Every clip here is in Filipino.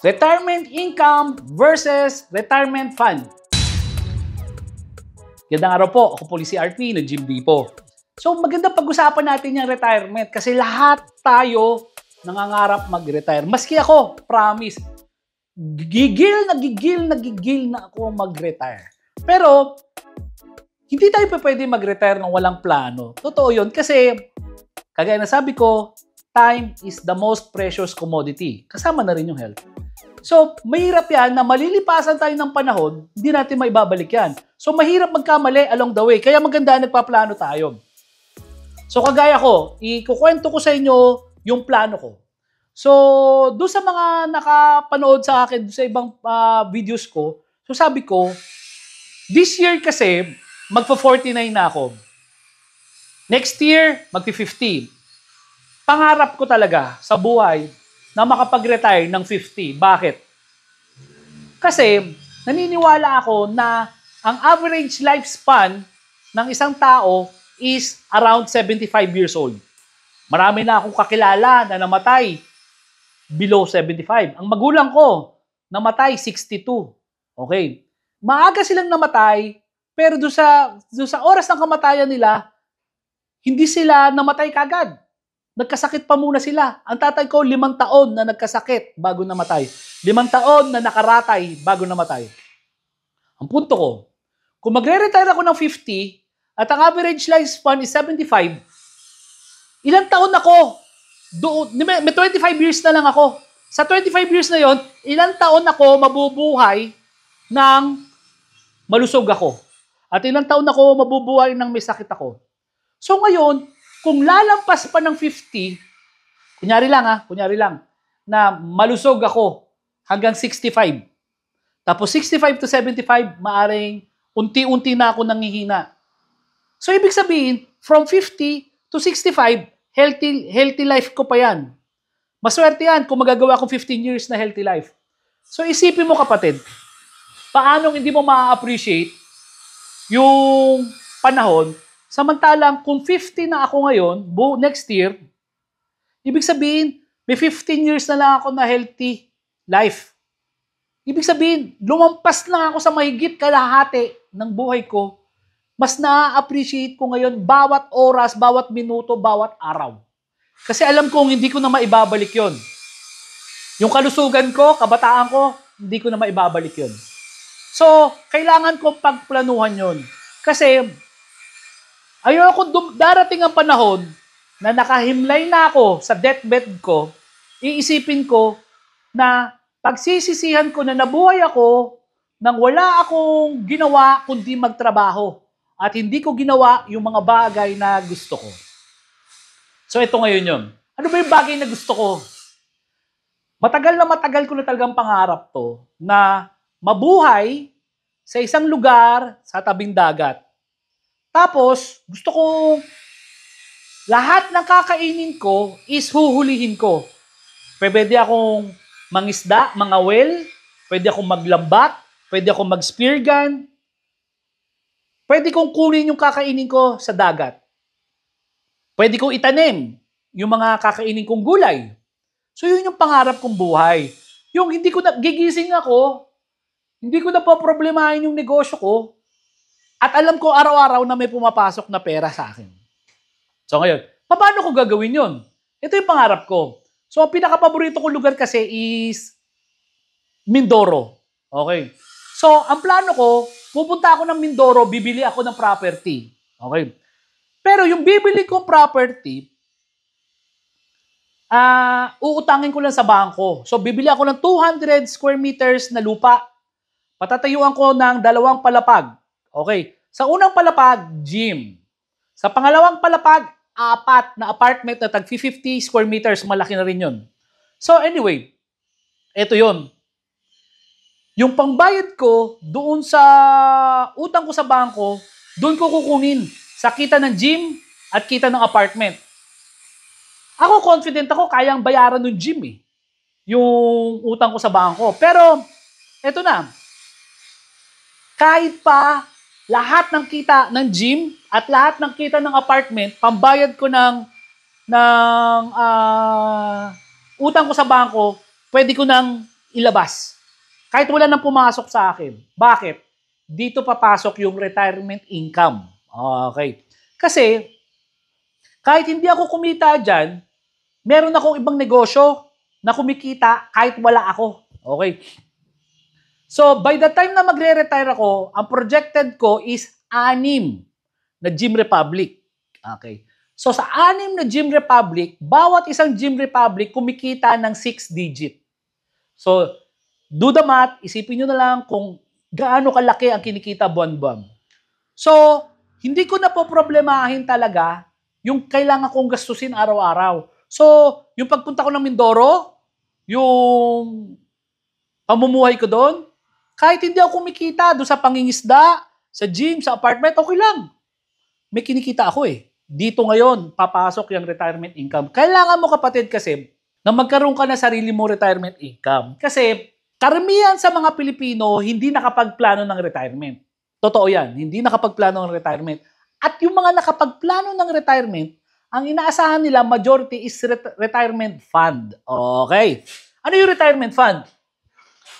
Retirement income versus retirement fund. Gandang araw po, ako po si RP, nag-gym po. So maganda pag-usapan natin yung retirement kasi lahat tayo nangangarap mag-retire. Maski ako, promise, gigil na ako mag-retire. Pero hindi tayo pa pwede mag-retire nang walang plano. Totoo yun kasi kagaya na sabi ko, time is the most precious commodity. Kasama na rin yung health. So, mahirap yan na malilipasan tayo ng panahon, hindi natin maibabalik yan. So, mahirap magkamali along the way. Kaya maganda nagpaplano tayo. So, kagaya ko, ikukwento ko sa inyo yung plano ko. So, doon sa mga nakapanood sa akin, sa ibang videos ko, so sabi ko, this year kasi, magpa-49 na ako. Next year, magpi-50. Pangarap ko talaga sa buhay na makapag-retire ng 50. Bakit? Kasi naniniwala ako na ang average lifespan ng isang tao is around 75 years old. Marami na akong kakilala na namatay below 75. Ang magulang ko, namatay 62. Okay. Maaga silang namatay, pero doon sa oras ng kamatayan nila, hindi sila namatay kagad. Nagkasakit pa muna sila. Ang tatay ko, 5 taon na nagkasakit bago namatay. 5 taon na nakaratay bago namatay. Ang punto ko, kung magre-retire ako ng 50 at ang average lifespan is 75, ilang taon ako? May 25 years na lang ako. Sa 25 years na yon, ilang taon ako mabubuhay ng malusog ako? At ilang taon ako mabubuhay ng may sakit ako? So ngayon, kung lalampas pa ng 50, kunyari lang, na malusog ako hanggang 65. Tapos 65 to 75, maaring unti-unti na ako nanghihina. So ibig sabihin, from 50 to 65, healthy life ko pa yan. Maswerte yan kung magagawa akong 15 years na healthy life. So isipin mo kapatid, paano hindi mo ma-appreciate yung panahon. Samantalang, kung 50 na ako ngayon, next year, ibig sabihin, may 15 years na lang ako na healthy life. Ibig sabihin, lumampas na ako sa mahigit kalahati ng buhay ko. Mas na-appreciate ko ngayon bawat oras, bawat minuto, bawat araw. Kasi alam kong hindi ko na maibabalik yon. Yung kalusugan ko, kabataan ko, hindi ko na maibabalik yon. So, kailangan ko pagplanuhan yon. Kasi, ayoko darating ang panahon na nakahimlay na ako sa deathbed ko, iisipin ko na pagsisisihan ko na nabuhay ako nang wala akong ginawa kundi magtrabaho at hindi ko ginawa yung mga bagay na gusto ko. So ito ngayon yun. Ano ba yung bagay na gusto ko? Matagal ko na talagang pangarap to na mabuhay sa isang lugar sa tabing dagat. Tapos, gusto ko lahat ng kakainin ko is huhulihin ko. Pwede akong mangisda, mangawel, pwede akong maglambat, pwede akong mag-spear gun. Pwede kong kunin yung kakainin ko sa dagat. Pwede kong itanim yung mga kakainin kong gulay. So yun yung pangarap kong buhay. Yung hindi ko na, gigising ako, hindi ko na poproblemahin yung negosyo ko, at alam ko araw-araw na may pumapasok na pera sa akin. So ngayon, paano ko gagawin yun? Ito yung pangarap ko. So ang pinaka-paborito kong lugar kasi is Mindoro. Okay. So ang plano ko, pupunta ako ng Mindoro, bibili ako ng property. Okay. Pero yung bibili kong property, uutangin ko lang sa bangko. So bibili ako ng 200 square meters na lupa. Patatayuan ko ng 2 palapag. Okay. Sa unang palapag, gym. Sa pangalawang palapag, 4 na apartment na tag-50 square meters. Malaki na rin yun. So anyway, eto yun. Yung pangbayad ko, doon sa utang ko sa bangko, doon ko kukunin sa kita ng gym at kita ng apartment. Ako confident ako, kayang bayaran ng gym eh. Yung utang ko sa bangko. Pero, eto na. Kahit pa lahat ng kita ng gym at lahat ng kita ng apartment, pambayad ko ng utang ko sa bangko, pwede ko nang ilabas. Kahit wala nang pumasok sa akin. Bakit? Dito papasok yung retirement income. Okay. Kasi, kahit hindi ako kumita dyan, meron akong ibang negosyo na kumikita kahit wala ako. Okay. So, by the time na magre-retire ako, ang projected ko is 6 na Gym Republic. Okay. So, sa 6 na Gym Republic, bawat isang Gym Republic kumikita ng 6 digit. So, do the math, isipin nyo na lang kung gaano kalaki ang kinikita buwan-buwan. So, hindi ko na po problemahin talaga yung kailangan kong gastusin araw-araw. So, yung pagpunta ko ng Mindoro, yung pamumuhay ko doon, kahit hindi ako kumikita doon sa pangingisda, sa gym, sa apartment, okay lang. May kinikita ako eh. Dito ngayon, papasok yung retirement income. Kailangan mo kapatid kasi na magkaroon ka na sarili mo retirement income. Kasi karamihan sa mga Pilipino hindi nakapagplano ng retirement. Totoo yan, hindi nakapagplano ng retirement. At yung mga nakapagplano ng retirement, ang inaasahan nila majority is retirement fund. Okay. Ano yung retirement fund?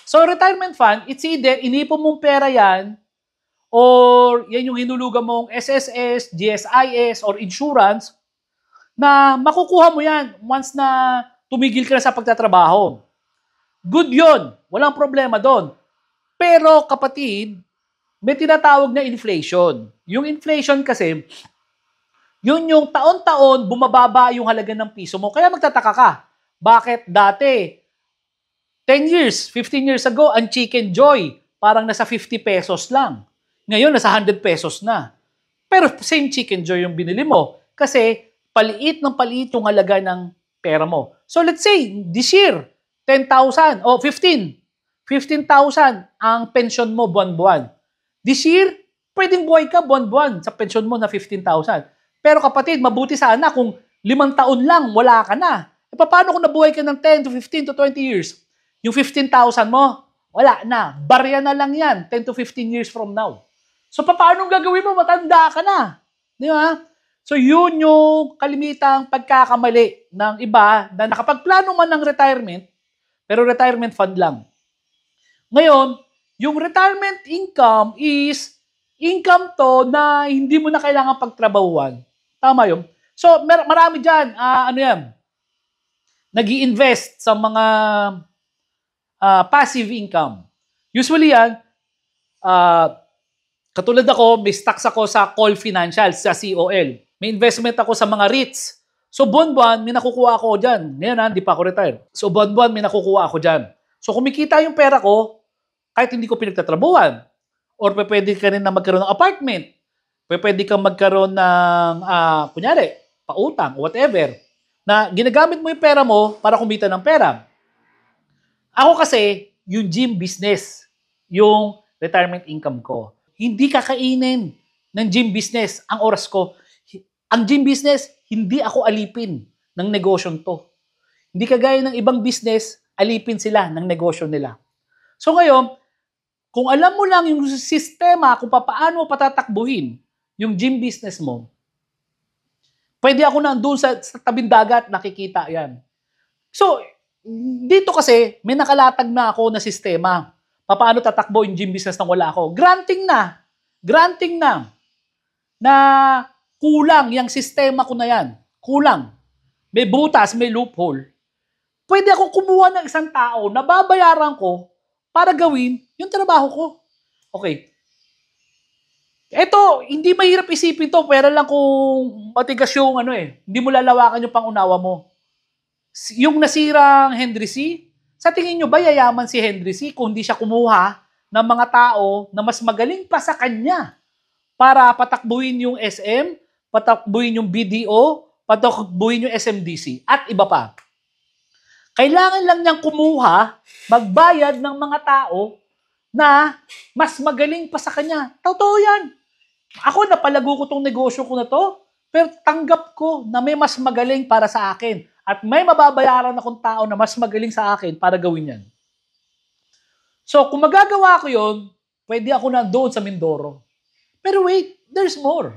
So, retirement fund, it's either inipon mong pera yan or yan yung hinulugan mong SSS, GSIS, or insurance na makukuha mo yan once na tumigil ka na sa pagtatrabaho. Good yun. Walang problema doon. Pero kapatid, may tinatawag na inflation. Yung inflation kasi, yun yung taon-taon bumababa yung halaga ng piso mo. Kaya magtataka ka. Bakit dati, 10 years, 15 years ago, ang Chicken Joy, parang nasa 50 pesos lang. Ngayon, nasa 100 pesos na. Pero same Chicken Joy yung binili mo. Kasi paliit ng paliit yung halaga ng pera mo. So let's say, this year, 10,000 o 15,000 ang pension mo buwan-buwan. This year, pwedeng buhay ka buwan-buwan sa pension mo na 15,000. Pero kapatid, mabuti sana kung 5 taon lang, wala ka na. E paano kung nabuhay ka ng 10 to 15 to 20 years? Yung 15,000 mo, wala na. Barya na lang yan, 10 to 15 years from now. So, paano gagawin mo? Matanda ka na. Di ba? So, yun yung kalimitang pagkakamali ng iba na nakapagplano man ng retirement, pero retirement fund lang. Ngayon, yung retirement income is income to na hindi mo na kailangan pagtrabahuan. Tama yun? So, marami dyan, nag-i-invest sa mga passive income. Usually yan, katulad ako, may stocks ako sa Call Financial, sa COL. May investment ako sa mga REITs. So, buwan-buwan, may nakukuha ako dyan. Ngayon, hindi pa ako retired. So, buwan-buwan, may nakukuha ako dyan. So, kumikita yung pera ko, kahit hindi ko pinagtatrabuhan. Or pwede ka rin na magkaroon ng apartment. Pwede kang magkaroon ng, kunyari, pautang, whatever. Na ginagamit mo yung pera mo para kumita ng pera. Ako kasi, yung gym business, yung retirement income ko. Hindi kakainin ng gym business ang oras ko. Ang gym business, hindi ako alipin ng negosyong to. Hindi kagaya ng ibang business, alipin sila ng negosyo nila. So ngayon, kung alam mo lang yung sistema kung paano patatakbuhin yung gym business mo, pwede ako nandun sa tabing dagat, nakikita yan. So, dito kasi, may nakalatag na ako na sistema. Paano tatakbo yung gym business nang wala ako? Granting na na kulang yung sistema ko na yan. Kulang. May butas, may loophole. Pwede ako kumuha ng isang tao na babayaran ko para gawin yung trabaho ko. Okay. Ito, hindi mahirap isipin to, pero lang kung matigas yung hindi mo lalawakan yung pangunawa mo. Yung nasirang Henry C., sa tingin nyo ba yayaman si Henry C. kung hindi siya kumuha ng mga tao na mas magaling pa sa kanya para patakbuhin yung SM, patakbuhin yung BDO, patakbuhin yung SMDC, at iba pa. Kailangan lang niyang kumuha, magbayad ng mga tao na mas magaling pa sa kanya. Totoo yan. Ako, napalago ko tong negosyo ko na to, pero tanggap ko na may mas magaling para sa akin. At may mababayaran akong tao na mas magaling sa akin para gawin yan. So, kung magagawa ko yun, pwede ako nandoon sa Mindoro. Pero wait, there's more.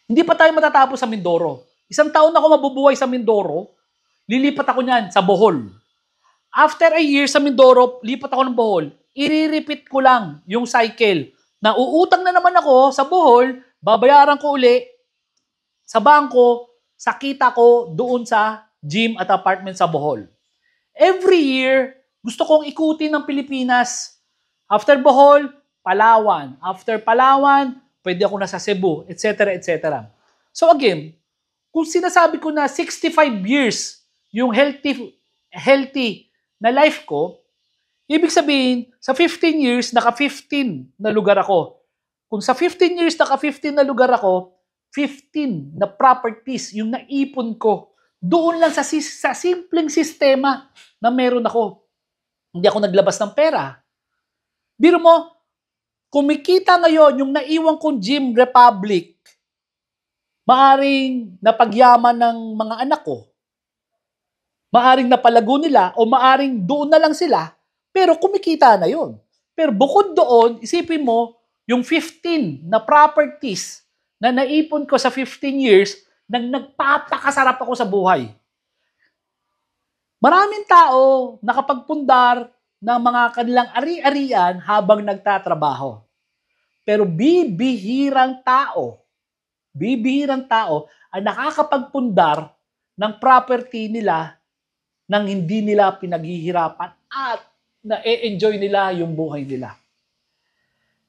Hindi pa tayo matatapos sa Mindoro. 1 taon ako mabubuhay sa Mindoro, lilipat ako niyan sa Bohol. After a year sa Mindoro, lipat ako ng Bohol. I-repeat ko lang yung cycle. Na uutang na naman ako sa Bohol, babayaran ko uli sa bangko, sa kita ko doon sa gym at apartment sa Bohol. Every year, gusto kong ikutin ng Pilipinas. After Bohol, Palawan. After Palawan, pwede ako na sa Cebu, etc. etc. So again, kung sinasabi ko na 65 years yung healthy na life ko, ibig sabihin, sa 15 years, naka-15 na lugar ako. Kung sa 15 years, naka-15 na lugar ako, 15 na properties yung naipon ko. Doon lang sa simpleng sistema na meron ako. Hindi ako naglabas ng pera. Biro mo, kumikita ngayon yung naiwan kong Gym Republic, maaring napagyaman ng mga anak ko, maaring napalago nila, o maaring doon na lang sila, pero kumikita na yon. Pero bukod doon, isipin mo, yung 15 na properties na naipon ko sa 15 years, nang nagpapakasarap ako sa buhay. Maraming tao nakapagpundar ng mga kanilang ari-arian habang nagtatrabaho. Pero bibihirang tao ang nakakapagpundar ng property nila nang hindi nila pinaghihirapan at na-enjoy nila yung buhay nila.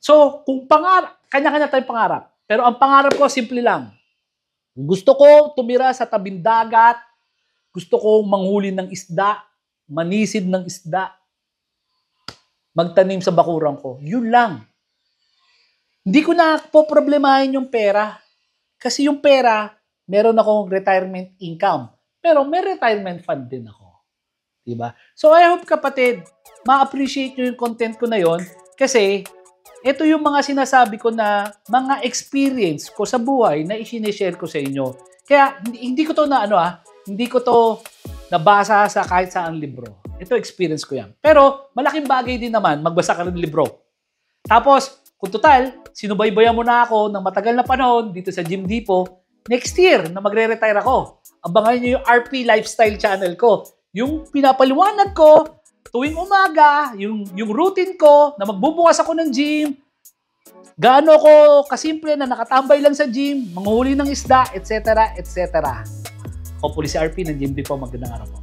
So, kung kanya-kanya tayong pangarap. Pero ang pangarap ko, simple lang. Gusto ko tumira sa tabing dagat, gusto ko manghuli ng isda, manisid ng isda, magtanim sa bakuran ko. Yun lang. Hindi ko na poproblemahin yung pera. Kasi yung pera, meron akong retirement income. Pero may retirement fund din ako. Diba? So I hope kapatid, ma-appreciate nyo yung content ko na yon. Kasi ito yung mga sinasabi ko na mga experience ko sa buhay na i-share ko sa inyo. Kaya hindi ko to hindi ko to nabasa sa kahit saang libro. Ito experience ko yan. Pero malaking bagay din naman magbasa ka ng libro. Tapos, kung total, sinubaybayan mo na ako ng matagal na panahon dito sa Gym Depot, next year na magre-retire ako, abangan nyo yung RP Lifestyle channel ko. Yung pinapaliwanag ko tuwing umaga, yung routine ko na magbubukas ako ng gym, gaano ko kasimple na nakatambay lang sa gym, manguhuli ng isda, etc. etc. Ako po si RP ng Gym Depot. Magandang araw po.